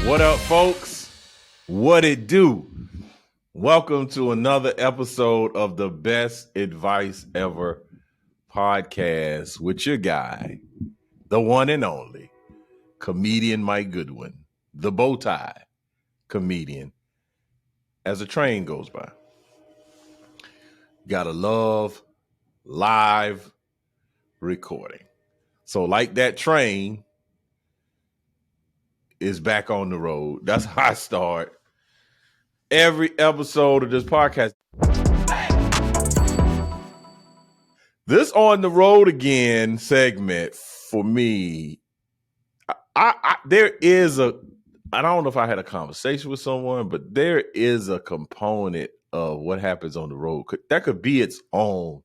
What up, folks? What it do? Welcome to another episode of the Best Advice Ever podcast with your guy, the one and only comedian Mike Goodwin, the bow tie comedian. As a train goes by, gotta love live recording. So, like that train is back on the road. That's how I start every episode of this podcast. This on the road again segment for me, there is a, I don't know if I had a conversation with someone, but there is a component of what happens on the road. That could be its own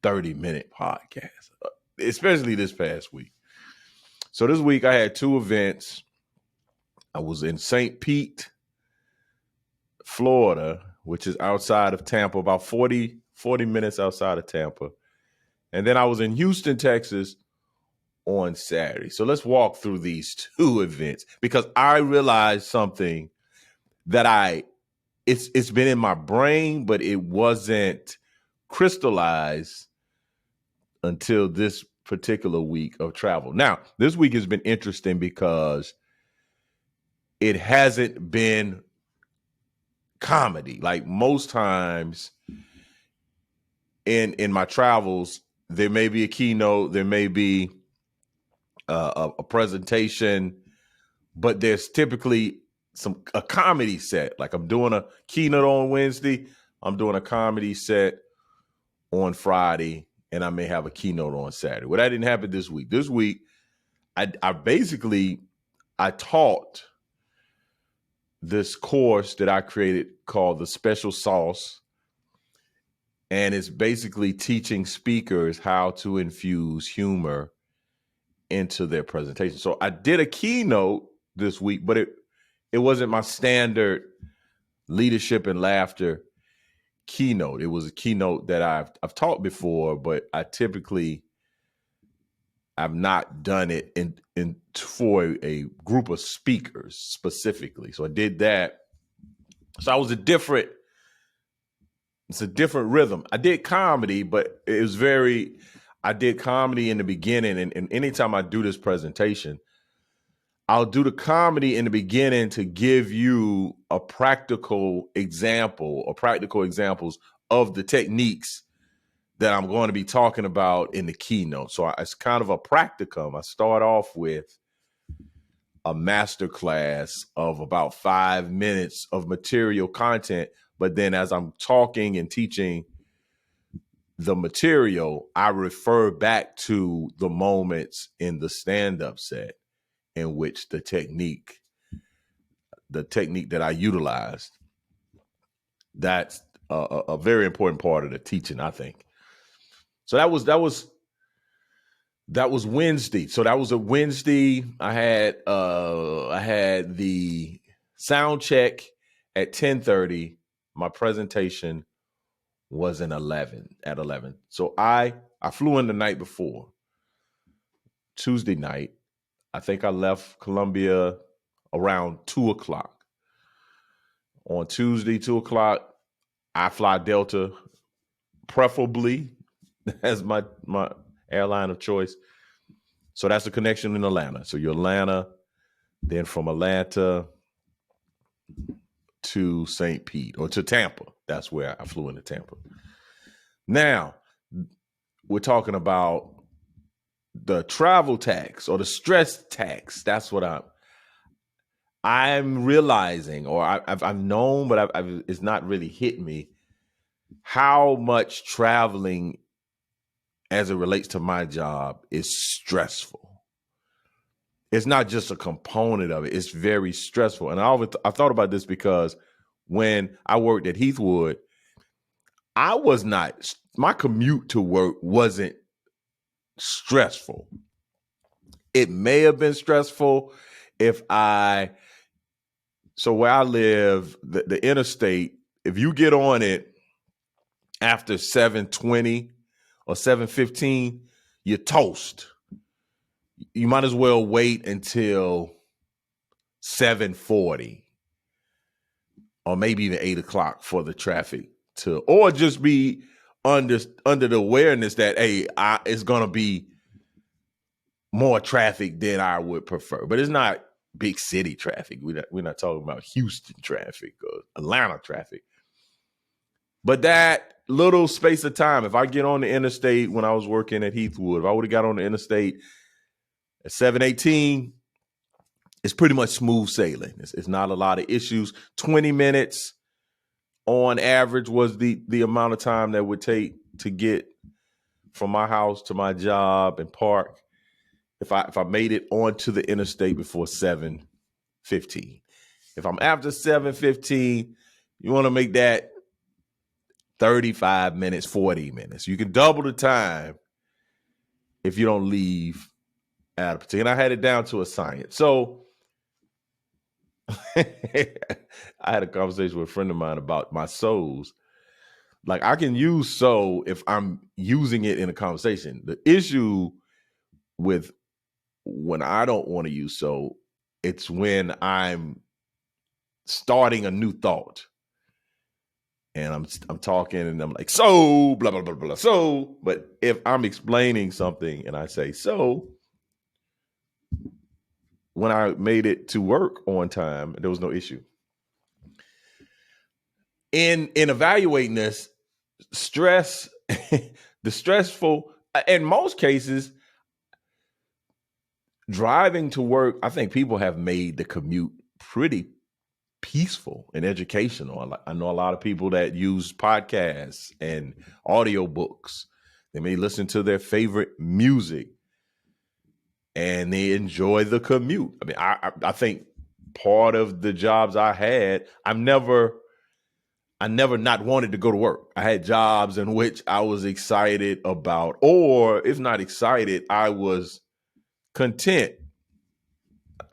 30-minute podcast, especially this past week. So this week I had two events. I was in St. Pete, Florida, which is outside of Tampa, about 40 minutes outside of Tampa. And then I was in Houston, Texas on Saturday. So let's walk through these two events because I realized something that it's been in my brain, but it wasn't crystallized until this particular week of travel. Now, this week has been interesting because it hasn't been comedy. Like most times in my travels, there may be a keynote, there may be a presentation, but there's typically a comedy set. Like I'm doing a keynote on Wednesday, I'm doing a comedy set on Friday, and I may have a keynote on Saturday. Well, that didn't happen this week. This week, I taught this course that I created called The Special Sauce. And it's basically teaching speakers how to infuse humor into their presentation. So I did a keynote this week, but it wasn't my standard leadership and laughter keynote. It was a keynote that I've taught before, but I've not done it for a group of speakers specifically. So I did that. So it's a different rhythm. I did comedy, but I did comedy in the beginning. And anytime I do this presentation, I'll do the comedy in the beginning to give you a practical example or practical examples of the techniques that I'm going to be talking about in the keynote. So it's kind of a practicum. I start off with a masterclass of about 5 minutes of material content. But then as I'm talking and teaching the material, I refer back to the moments in the stand-up set in which the technique that I utilized, that's a very important part of the teaching, I think. So that was Wednesday. So that was a Wednesday. I had the sound check at 10:30. My presentation was at 11. So I flew in the night before, Tuesday night. I think I left Columbia around 2:00. On Tuesday, 2:00, I fly Delta, preferably as my airline of choice. So that's a connection in Atlanta. So you're Atlanta, then from Atlanta to St. Pete or to Tampa. That's where I flew into Tampa. Now, we're talking about the travel tax or the stress tax. That's what I'm realizing, or I've known, but it's not really hit me how much traveling as it relates to my job is stressful. It's not just a component of it. It's very stressful. And I thought about this because when I worked at Heathwood, my commute to work wasn't stressful. It may have been stressful so where I live, the interstate, if you get on it after 7:20 or 7:15, you're toast. You might as well wait until 7:40 or maybe even 8 o'clock for the traffic or just be under the awareness that, hey, it's going to be more traffic than I would prefer. But it's not big city traffic. We're not talking about Houston traffic or Atlanta traffic. But that little space of time, if I get on the interstate when I was working at Heathwood, if I would have got on the interstate at 7:18, it's pretty much smooth sailing. It's not a lot of issues. 20 minutes on average was the amount of time that would take to get from my house to my job and park if I made it onto the interstate before 7:15. If I'm after 7:15, you want to make that 35 minutes, 40 minutes. You can double the time if you don't leave at a particular. And I had it down to a science. So I had a conversation with a friend of mine about my so's. Like, I can use so if I'm using it in a conversation. The issue with when I don't want to use so, it's when I'm starting a new thought. And I'm talking and I'm like, so, blah, blah, blah, blah, so. But if I'm explaining something and I say so, when I made it to work on time, there was no issue. In evaluating this, stress, the stressful, in most cases, driving to work, I think people have made the commute pretty peaceful and educational. I know a lot of people that use podcasts and audiobooks. They may listen to their favorite music and they enjoy the commute. I mean, I think part of the jobs I had, I never not wanted to go to work. I had jobs in which I was excited about, or if not excited, I was content.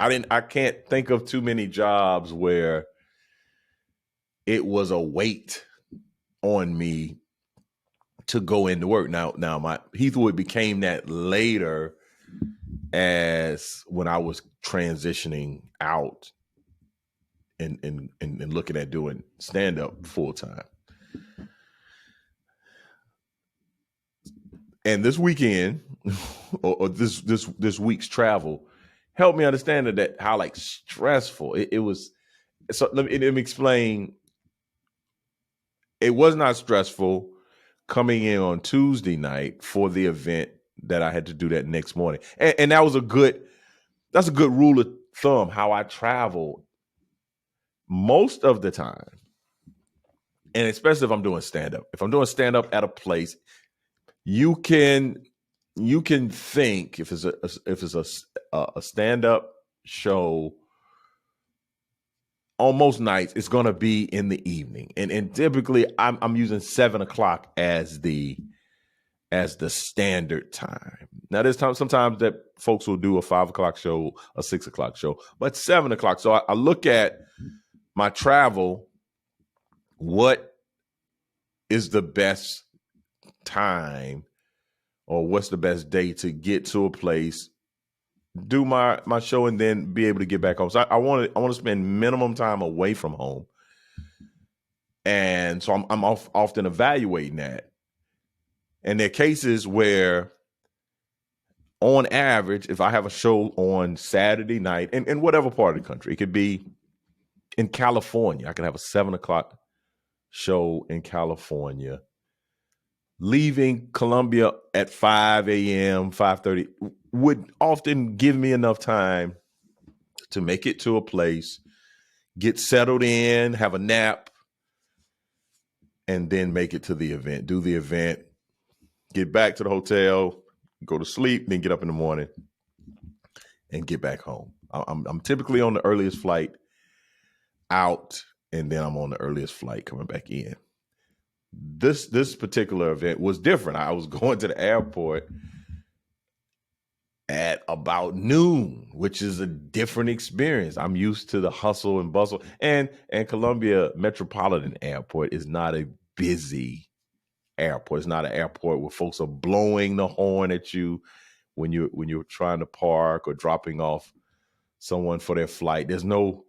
I can't think of too many jobs where it was a weight on me to go into work. Now my Heathwood became that later as when I was transitioning out and looking at doing stand-up full time. And this weekend or this week's travel helped me understand that how like stressful it was. So let me explain. It was not stressful coming in on Tuesday night for the event that I had to do that next morning. And that's a good rule of thumb, how I travel most of the time. And especially if I'm doing stand-up. If I'm doing stand-up at a place, you can think if it's a stand-up show, on most nights it's going to be in the evening, and typically I'm using 7:00 as the standard time. Now there's sometimes that folks will do a 5:00 show, a 6:00 show, but 7:00. So I look at my travel. What is the best time, or what's the best day to get to a place, do my show, and then be able to get back home? So I want to spend minimum time away from home, and so I'm often evaluating that. And there are cases where, on average, if I have a show on Saturday night in whatever part of the country, it could be in California, I could have a 7:00 show in California, leaving Columbia at 5 a.m., 5:30 would often give me enough time to make it to a place, get settled in, have a nap, and then make it to the event, do the event, get back to the hotel, go to sleep, then get up in the morning and get back home. I'm typically on the earliest flight out, and then I'm on the earliest flight coming back in. This particular event was different. I was going to the airport at about noon, which is a different experience. I'm used to the hustle and bustle, and Columbia Metropolitan Airport is not a busy airport. It's not an airport where folks are blowing the horn at you when you're trying to park or dropping off someone for their flight. There's no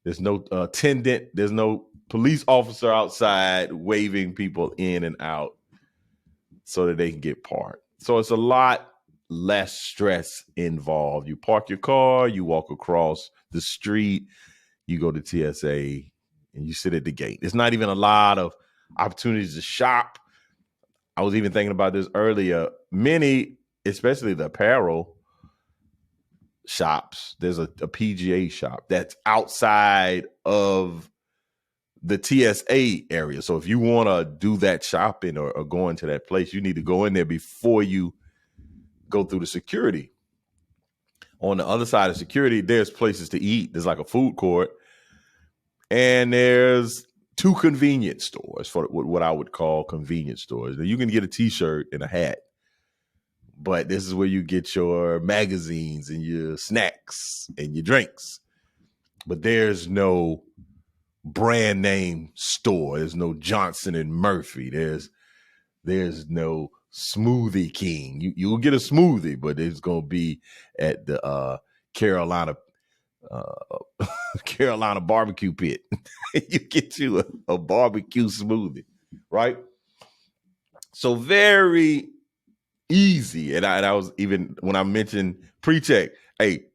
attendant. There's no police officer outside waving people in and out so that they can get parked. So it's a lot less stress involved. You park your car, you walk across the street, you go to TSA, and you sit at the gate. There's not even a lot of opportunities to shop. I was even thinking about this earlier. Many, especially the apparel shops, there's a PGA shop that's outside of the TSA area. So if you want to do that shopping or go into that place, you need to go in there before you go through the security. On the other side of security, there's places to eat. There's like a food court, and there's 2 convenience stores, for what I would call convenience stores. Now, you can get a t-shirt and a hat, but this is where you get your magazines and your snacks and your drinks. But there's no brand name store. There's no Johnson and Murphy. There's no Smoothie King. You'll get a smoothie, but it's gonna be at the Carolina barbecue pit. You get you a barbecue smoothie, right? So very easy. And I was, even when I mentioned pre-check,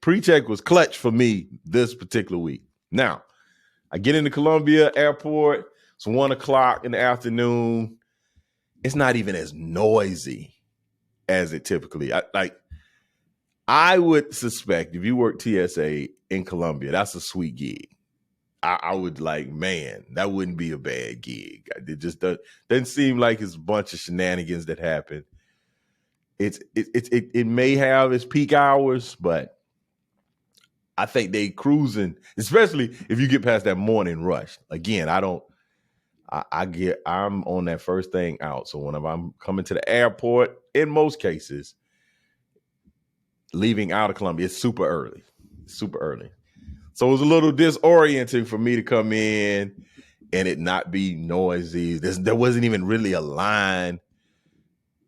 pre-check was clutch for me this particular week. Now, I get into Columbia Airport. It's 1:00 in the afternoon. It's not even as noisy as it typically. I would suspect if you work TSA in Columbia, that's a sweet gig. I would man, that wouldn't be a bad gig. It just doesn't seem like it's a bunch of shenanigans that happen. It may have its peak hours, but I think they cruising, especially if you get past that morning rush. Again, I'm on that first thing out. So when I'm coming to the airport, in most cases, leaving out of Columbia, it's super early. So it was a little disorienting for me to come in and it not be noisy. There wasn't even really a line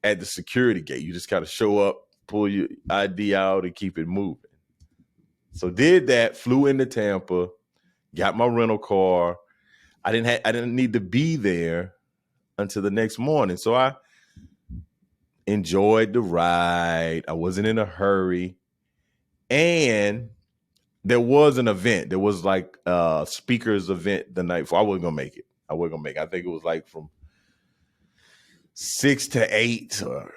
at the security gate. You just kind of show up, pull your ID out, and keep it moving. So did that, flew into Tampa, got my rental car. I didn't need to be there until the next morning. So I enjoyed the ride. I wasn't in a hurry. And there was an event. There was like a speakers event the night before. I wasn't gonna make it. I think it was like from 6 to 8, or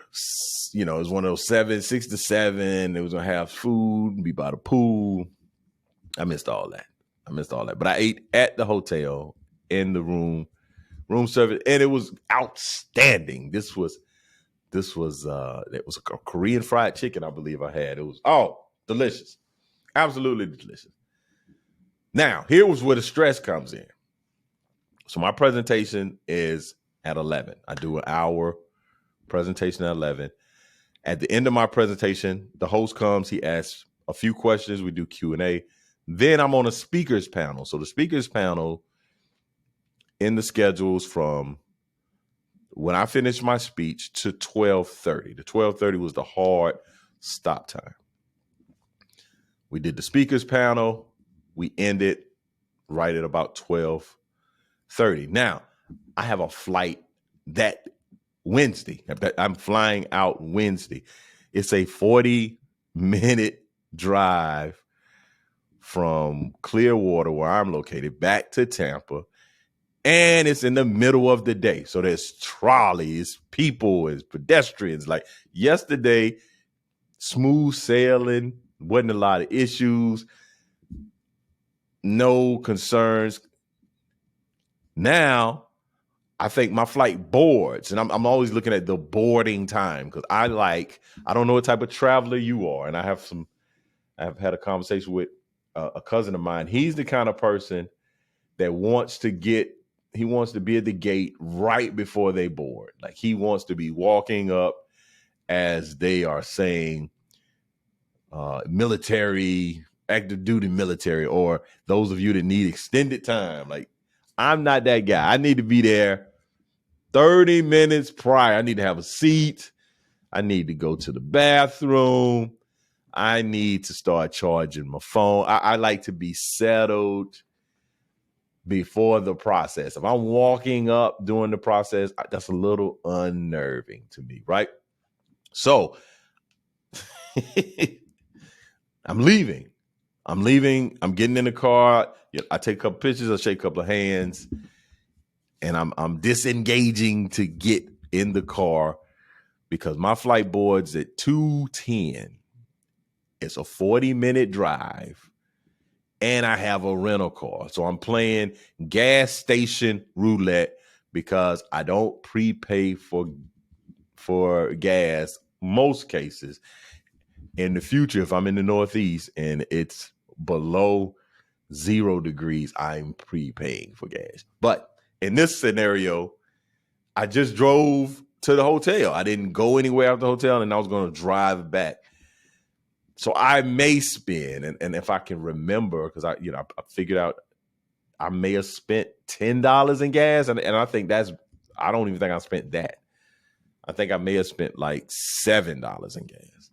it was one of those 6 to 7. It was gonna have food, be by the pool. I missed all that. But I ate at the hotel in the room service, and it was outstanding. It was a Korean fried chicken, I believe I had. It was delicious. Absolutely delicious. Now, here was where the stress comes in. So my presentation is at 11. I do an hour presentation at 11. At the end of my presentation, the host comes, he asks a few questions, we do Q&A. Then I'm on a speakers panel. So the speakers panel in the schedules from when I finished my speech to 12:30. The 12:30 was the hard stop time. We did the speakers panel. We ended right at about 12:30. Now, I have a flight that Wednesday. I'm flying out Wednesday. It's a 40-minute drive from Clearwater, where I'm located, back to Tampa. And it's in the middle of the day. So there's trolleys, people, there's pedestrians. Like yesterday, smooth sailing, wasn't a lot of issues, no concerns. Now, I think my flight boards, and I'm always looking at the boarding time because I don't know what type of traveler you are. And I've had a conversation with a cousin of mine. He's the kind of person that wants to be at the gate right before they board. Like he wants to be walking up as they are saying military, active duty military, or those of you that need extended time. Like I'm not that guy. I need to be there 30 minutes prior. I need to have a seat. I need to go to the bathroom. I need to start charging my phone. I like to be settled before the process. If I'm walking up during the process, that's a little unnerving to me, right? So I'm leaving. I'm getting in the car. I take a couple pictures, I shake a couple of hands, and I'm disengaging to get in the car because my flight board's at 2:10. It's a 40-minute drive, and I have a rental car. So I'm playing gas station roulette because I don't prepay for gas most cases. In the future, if I'm in the Northeast and it's below 0 degrees, I'm prepaying for gas. But in this scenario, I just drove to the hotel. I didn't go anywhere at the hotel, and I was going to drive back. So I may spend, and if I can remember, because I figured out I may have spent $10 in gas, and I think I don't even think I spent that. I think I may have spent like $7 in gas.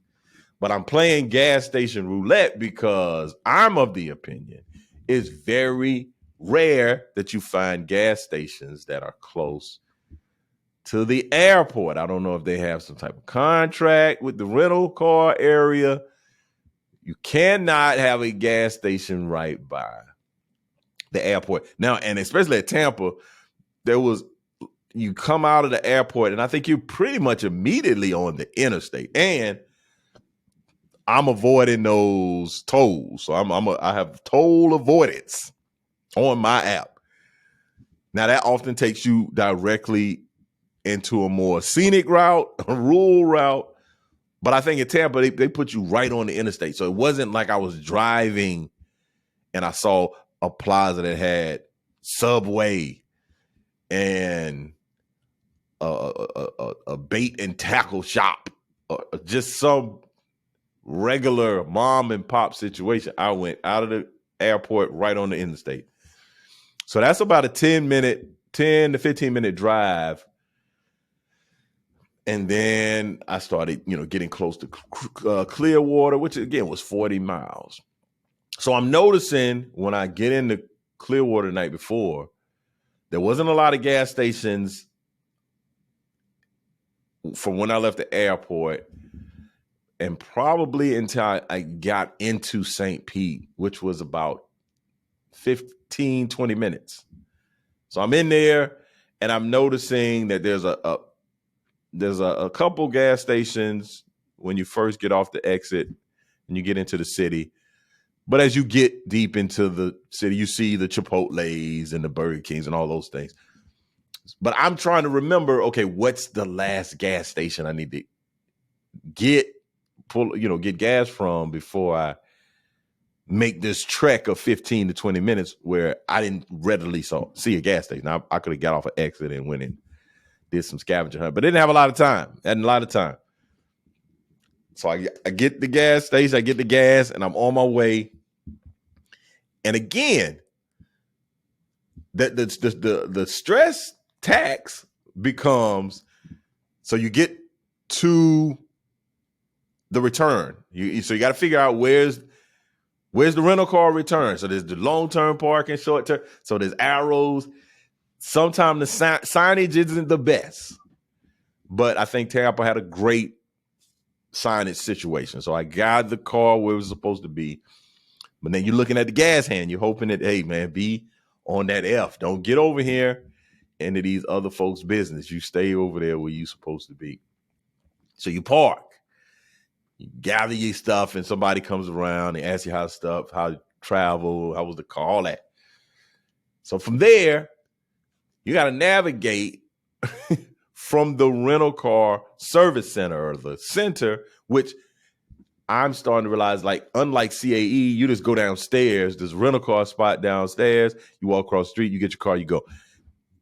But I'm playing gas station roulette because I'm of the opinion it's very rare that you find gas stations that are close to the airport. I don't know if they have some type of contract with the rental car area. You cannot have a gas station right by the airport. Now, and especially at Tampa, you come out of the airport, and I think you're pretty much immediately on the interstate. And I'm avoiding those tolls. So I have toll avoidance on my app. Now, that often takes you directly into a more scenic route, a rural route. But I think in Tampa, they put you right on the interstate. So it wasn't like I was driving and I saw a plaza that had Subway and a bait and tackle shop, or just some regular mom and pop situation. I went out of the airport right on the interstate. So that's about a 10 to 15 minute drive. And then I started, getting close to Clearwater, which again was 40 miles. So I'm noticing when I get into Clearwater the night before, there wasn't a lot of gas stations from when I left the airport, and probably until I got into St. Pete, which was about 15, 20 minutes. So I'm in there, and I'm noticing that there's a couple gas stations when you first get off the exit and you get into the city. But as you get deep into the city, you see the Chipotle's and the Burger Kings and all those things. But I'm trying to remember, okay, what's the last gas station I need to get gas from before I make this trek of 15 to 20 minutes where I didn't readily see a gas station. I could have got off an exit and went and did some scavenger hunt, but didn't have a lot of time. So I get the gas station, I get the gas, and I'm on my way. And again, the stress tax becomes, so you get to the return. So you got to figure out where's the rental car return. So there's the long-term parking, short-term. So there's arrows. Sometimes the signage isn't the best, but I think Tampa had a great signage situation. So I got the car where it was supposed to be. But then you're looking at the gas hand. You're hoping that, hey, man, be on that F. Don't get over here into these other folks' business. You stay over there where you're supposed to be. So you park. You gather your stuff, and somebody comes around and asks you how to travel, how was the car, all that. So from there, you got to navigate from the rental car service center or the center, which I'm starting to realize, like, unlike CAE, you just go downstairs. There's a rental car spot downstairs. You walk across the street, you get your car, you go.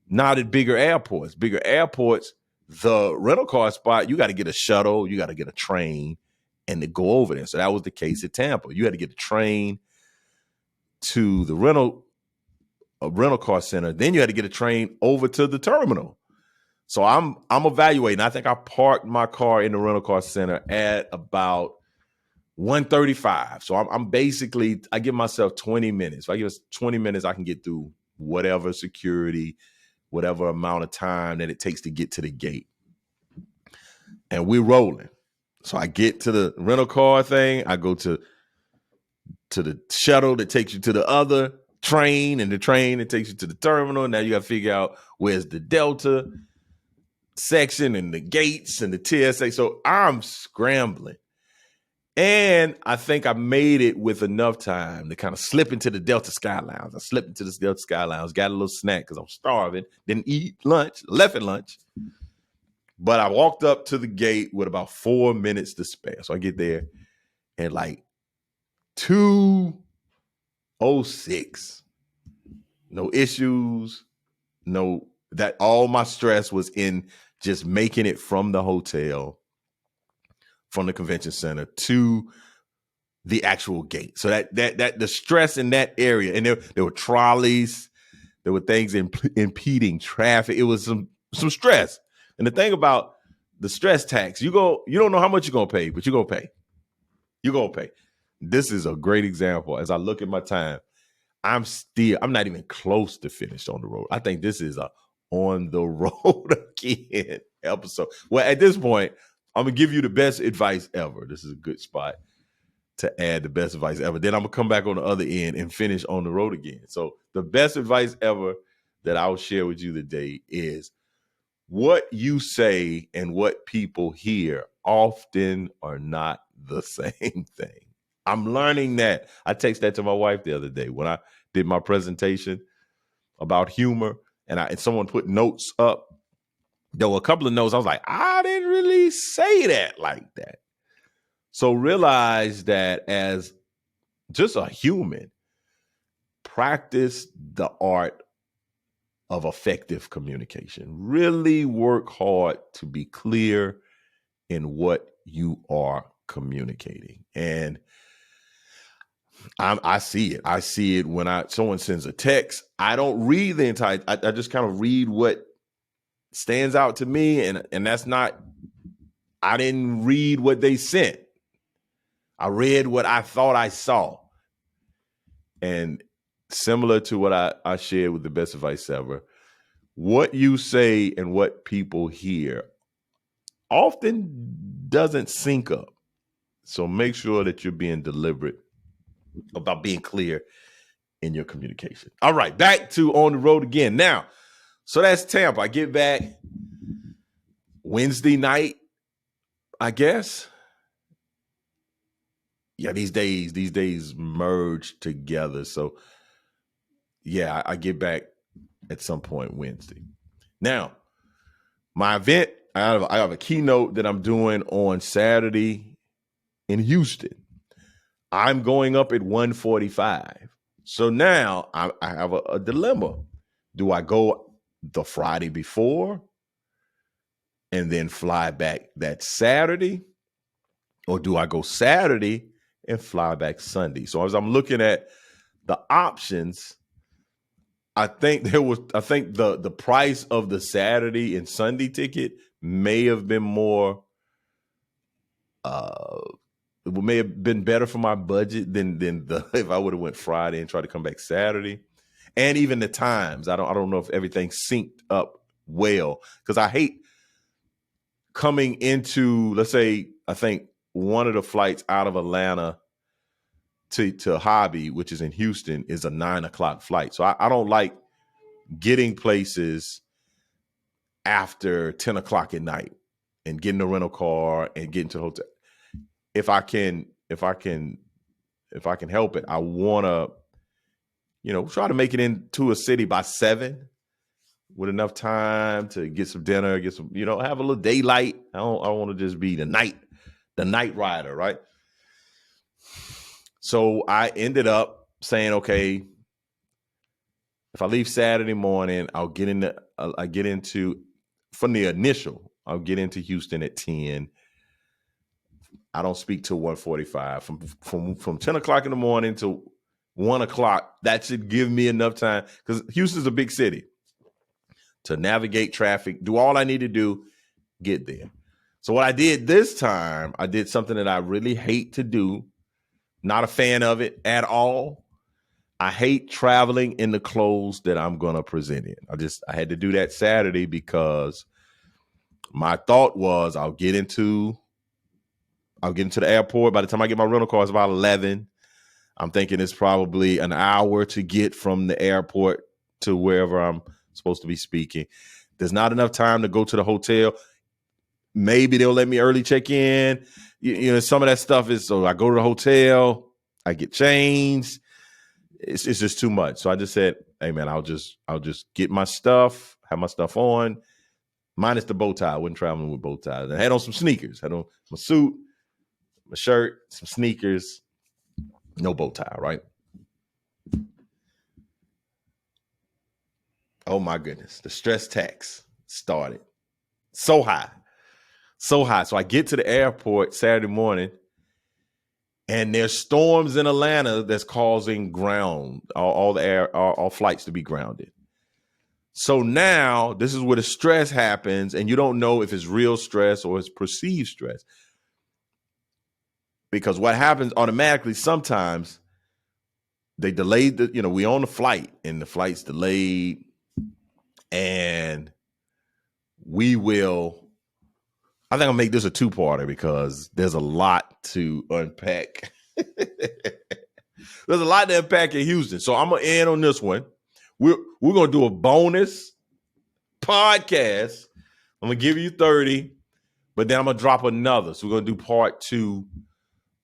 Not at bigger airports. Bigger airports, the rental car spot, you got to get a shuttle, you got to get a train, and to go over there. So that was the case at Tampa. You had to get a train to the rental car center. Then you had to get a train over to the terminal. So I'm evaluating. I think I parked my car in the rental car center at about 1:35. So I'm basically, I give myself 20 minutes. If I give us 20 minutes, I can get through whatever security, whatever amount of time that it takes to get to the gate. And we're rolling. So I get to the rental car thing. I go to the shuttle that takes you to the other train, and the train that takes you to the terminal. Now you got to figure out where's the Delta section and the gates and the TSA. So I'm scrambling. And I think I made it with enough time to kind of slip into the Delta Sky Lounge. I slipped into the Delta Sky Lounge, got a little snack because I'm starving, didn't eat lunch, left at lunch. But I walked up to the gate with about 4 minutes to spare. So I get there and like 2:06. No issues. No, that all my stress was in just making it from the hotel, from the convention center to the actual gate. So that the stress in that area, and there were trolleys, there were things impeding traffic. It was some stress. And the thing about the stress tax, you don't know how much you're gonna pay, but you're gonna pay. You're gonna pay. This is a great example. As I look at my time, I'm not even close to finished on the road. I think this is a on the road again episode. Well, at this point, I'm gonna give you the best advice ever. This is a good spot to add the best advice ever. Then I'm gonna come back on the other end and finish on the road again. So the best advice ever that I'll share with you today is what you say and what people hear often are not the same thing. I'm learning that. I texted that to my wife the other day when I did my presentation about humor, and someone put notes up. There were a couple of notes. I was like, I didn't really say that like that. So realize that as just a human, practice the art of effective communication. Really work hard to be clear in what you are communicating. And I see it. I see it when someone sends a text. I don't read the entire. I just kind of read what stands out to me, and that's not. I didn't read what they sent. I read what I thought I saw. And similar to what I shared with the best advice ever, what you say and what people hear often doesn't sync up. So make sure that you're being deliberate about being clear in your communication. All right, back to on the road again. Now, so that's Tampa. I get back Wednesday night, I guess. Yeah, these days merge together. So yeah, I get back at some point Wednesday. Now, my event, I have a keynote that I'm doing on Saturday in Houston. I'm going up at 1:45. So now I have a dilemma. Do I go the Friday before and then fly back that Saturday? Or do I go Saturday and fly back Sunday? So as I'm looking at the options, I think the price of the Saturday and Sunday ticket may have been more it may have been better for my budget than if I would have went Friday and tried to come back Saturday. And even the times, I don't know if everything synced up well, because I hate coming into, let's say, I think one of the flights out of Atlanta to Hobby, which is in Houston, is a 9:00 flight. So I don't like getting places after 10:00 at night and getting a rental car and getting to the hotel. If I can help it, I want to, try to make it into a city by 7 with enough time to get some dinner, get some, have a little daylight. I don't want to just be the night rider, right? So I ended up saying, okay, if I leave Saturday morning, I'll get into from the initial, I'll get into Houston at 10. I don't speak till 1:45. From 10:00 in the morning to 1:00. That should give me enough time, because Houston's a big city, to navigate traffic, do all I need to do, get there. So what I did this time, I did something that I really hate to do. Not a fan of it at all. I hate traveling in the clothes that I'm going to present in. I had to do that Saturday because my thought was I'll get into the airport. By the time I get my rental car, it's about 11. I'm thinking it's probably an hour to get from the airport to wherever I'm supposed to be speaking. There's not enough time to go to the hotel. Maybe they'll let me early check in. You know, some of that stuff is, so I go to the hotel, I get changed. It's just too much. So I just said, hey man, I'll just get my stuff, have my stuff on, minus the bow tie. I wasn't traveling with bow ties. I had on some sneakers, had on my suit, my shirt, some sneakers, no bow tie, right? Oh my goodness. The stress tax started so high. So high. So I get to the airport Saturday morning, and there's storms in Atlanta that's causing all flights to be grounded. So now this is where the stress happens, and you don't know if it's real stress or it's perceived stress. Because what happens automatically, sometimes they delayed we on the flight and the flight's delayed, and I think I'll make this a two-parter because there's a lot to unpack. There's a lot to unpack in Houston. So I'm going to end on this one. We're going to do a bonus podcast. I'm going to give you 30, but then I'm going to drop another. So we're going to do part 2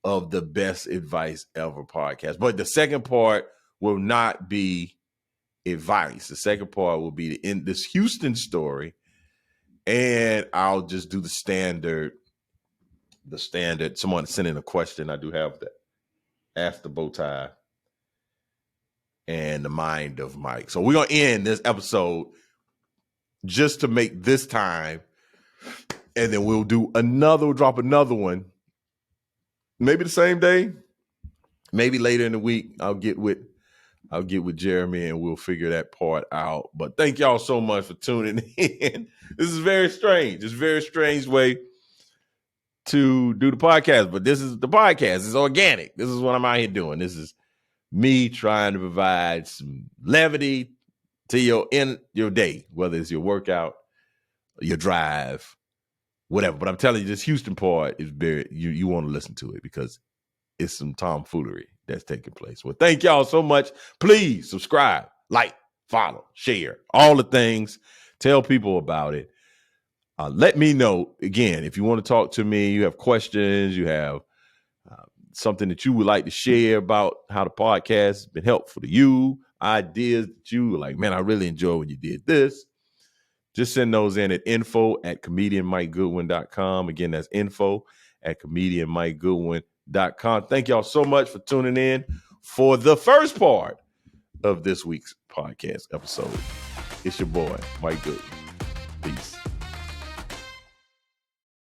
of the Best Advice Ever podcast. But the second part will not be advice. The second part will be in this Houston story. And I'll just do the standard. Someone sent in a question. I do have that. Ask the bow tie and the mind of Mike. So we're going to end this episode just to make this time. And then we'll drop another one. Maybe the same day. Maybe later in the week. I'll get with Jeremy and we'll figure that part out. But thank y'all so much for tuning in. This is very strange. It's a very strange way to do the podcast, but this is the podcast. It's organic. This is what I'm out here doing. This is me trying to provide some levity to your day, whether it's your workout, your drive, whatever. But I'm telling you, this Houston part is very, you want to listen to it because it's some tomfoolery that's taking place. Well, thank y'all so much. Please subscribe, like, follow, share, all the things. Tell people about it. Let me know, again, if you want to talk to me, you have questions, you have something that you would like to share about how the podcast has been helpful to you, ideas that you were like, man, I really enjoy when you did this. Just send those in at info@comedianmikegoodwin.com. Again, that's info@comedianmikegoodwin.com. Thank y'all so much for tuning in for the first part of this week's podcast episode. It's your boy, Mike Goodwin. Peace.